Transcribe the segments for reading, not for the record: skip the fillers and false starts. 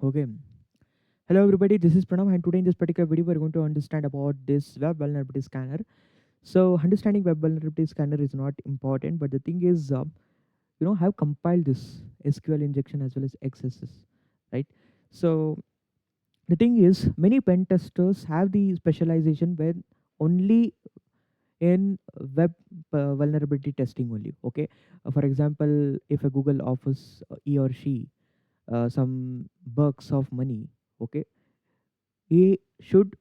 Okay. Hello everybody, this is Pranav and today in this particular video we're going to understand about this web vulnerability scanner. So understanding web vulnerability scanner is not important, but the thing is, I've compiled this SQL injection as well as XSS, right? So the thing is, many pen testers have the specialization where only in web vulnerability testing only. Okay, for example, if a Google offers he or she some bucks of money, okay, he should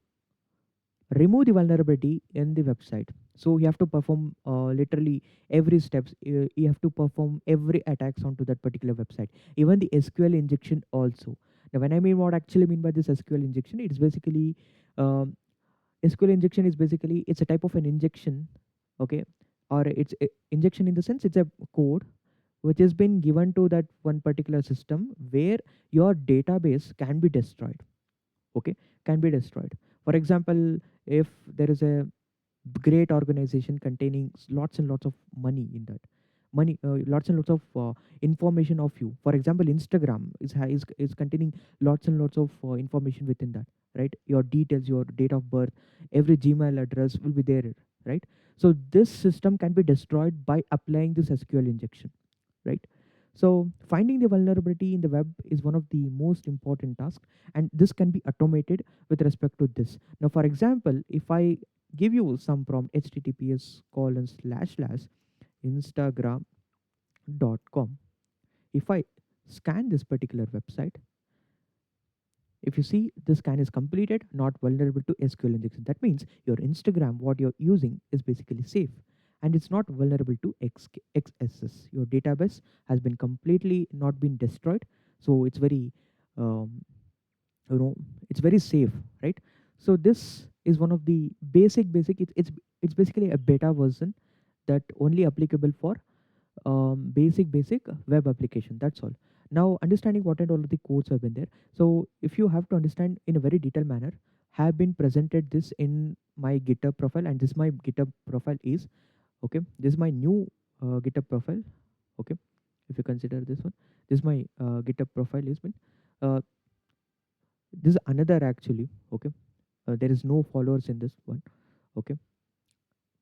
remove the vulnerability in the website. So you have to perform literally every steps. You have to perform every attacks onto that particular website, even the SQL injection also. Now when I mean what actually mean by this SQL injection, it's basically um, SQL injection is basically it's a type of an injection, okay, or injection in the sense it's a code which has been given to that one particular system where your database can be destroyed, okay, can be destroyed. For example, if there is a great organization containing lots and lots of money in that money, lots and lots of information of you. For example, Instagram is containing lots and lots of information within that, right? Your details, your date of birth, every Gmail address will be there, right? So this system can be destroyed by applying this SQL injection, right? So finding the vulnerability in the web is one of the most important tasks, and this can be automated with respect to this. Now, for example, if I give you some prompt https://instagram.com, if I scan this particular website, if you see the scan is completed, not vulnerable to SQL injection, that means your Instagram, what you're using, is basically safe and it's not vulnerable to XSS. Your database has been completely not been destroyed, so it's very, um, you know, it's very safe, right? So this is one of the basic. It's basically a beta version that only applicable for basic web application, that's all. Now understanding what and all of the codes have been there, so if you have to understand in a very detailed manner, have been presented this in my GitHub profile, and this my GitHub profile is, okay, this is my new GitHub profile, okay. If you consider this one, this is my GitHub profile is been, uh, this is another actually, okay. There is no followers in this one, okay.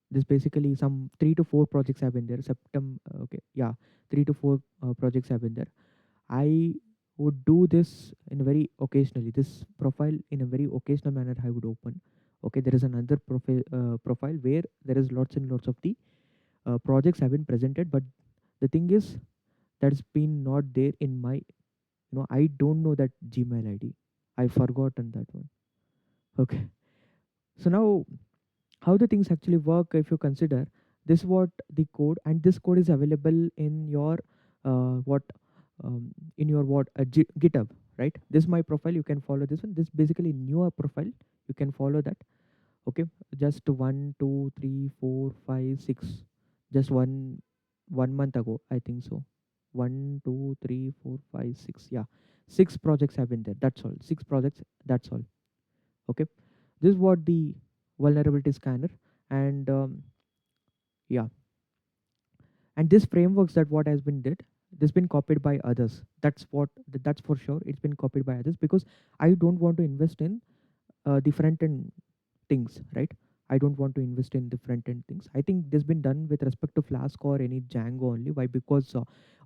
This basically some 3 to 4 projects have been there September, okay, yeah, 3 to 4 projects have been there. I would do this in very occasionally. This profile in a very occasional manner I would open. Okay, there is another profile where there is lots and lots of the projects have been presented, but the thing is that's been not there in my, I don't know that Gmail ID. I forgotten that one. Okay, so now how the things actually work, if you consider this, what the code, and this code is available in your what in your GitHub, right? This is my profile, you can follow this one. This basically newer profile, you can follow that, okay. Just 1 2 3 4 5 6, just one month ago, I think so. 1 2 3 4 5 6, yeah, 6 projects have been there, that's all. 6 projects, that's all, okay. This is what the vulnerability scanner, and yeah, and this frameworks that what has been did, this been copied by others, that's for sure. It's been copied by others because I don't want to invest in the front end things, right? I don't want to invest in the front end things. I think this been done with respect to Flask or any Django only. Why? Because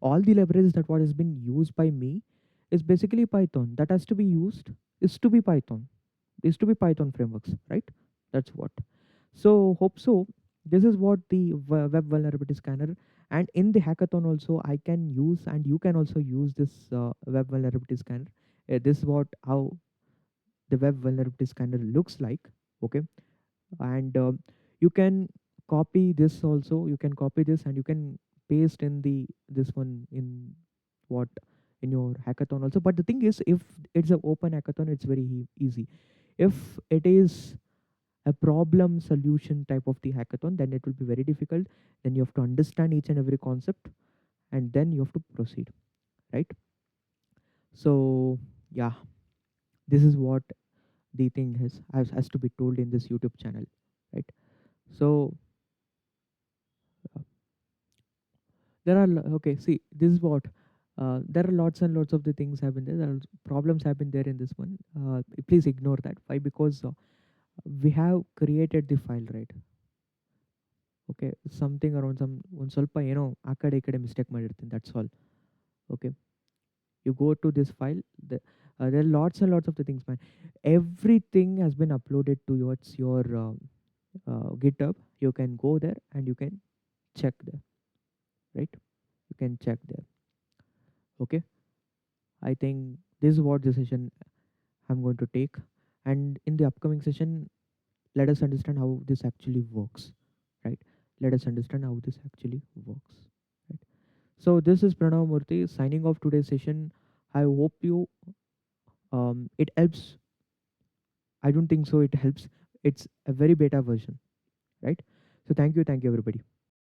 all the libraries that what has been used by me is basically Python. That has to be used is to be Python, is to be Python frameworks, right? That's what. So hope so. This is what the web vulnerability scanner, and in the hackathon also I can use, and you can also use this web vulnerability scanner. This is what how the web vulnerability scanner looks like, okay. And you can copy this also. You can copy this and you can paste in the this one in what in your hackathon also. But the thing is, if it's an open hackathon, it's very easy. If it is a problem solution type of the hackathon, then it will be very difficult. Then you have to understand each and every concept, and then you have to proceed, right? So yeah, this is what the thing has to be told in this YouTube channel, right? So there are okay, see, this is what There are lots and lots of the things happen there. There are problems happen there in this one. Please ignore that. Why? Because we have created the file, right? Okay, something around some ಒಂದು ಸ್ವಲ್ಪ ಏನೋ ಆ ಕಡೆ ಈ ಕಡೆ mistake ಮಾಡಿರ್ತೀನಿ, that's all. Okay, you go to this file, there are lots and lots of the things, man. Everything has been uploaded to your GitHub. You can go there and you can check there, right? You can check there. Okay, I think this is what the session I'm going to take, and in the upcoming session, let us understand how this actually works, right? Let us understand how this actually works, right? So this is Pranav Murthy signing off today's session. I hope you it helps. I don't think so it helps. It's a very beta version, right? So thank you everybody.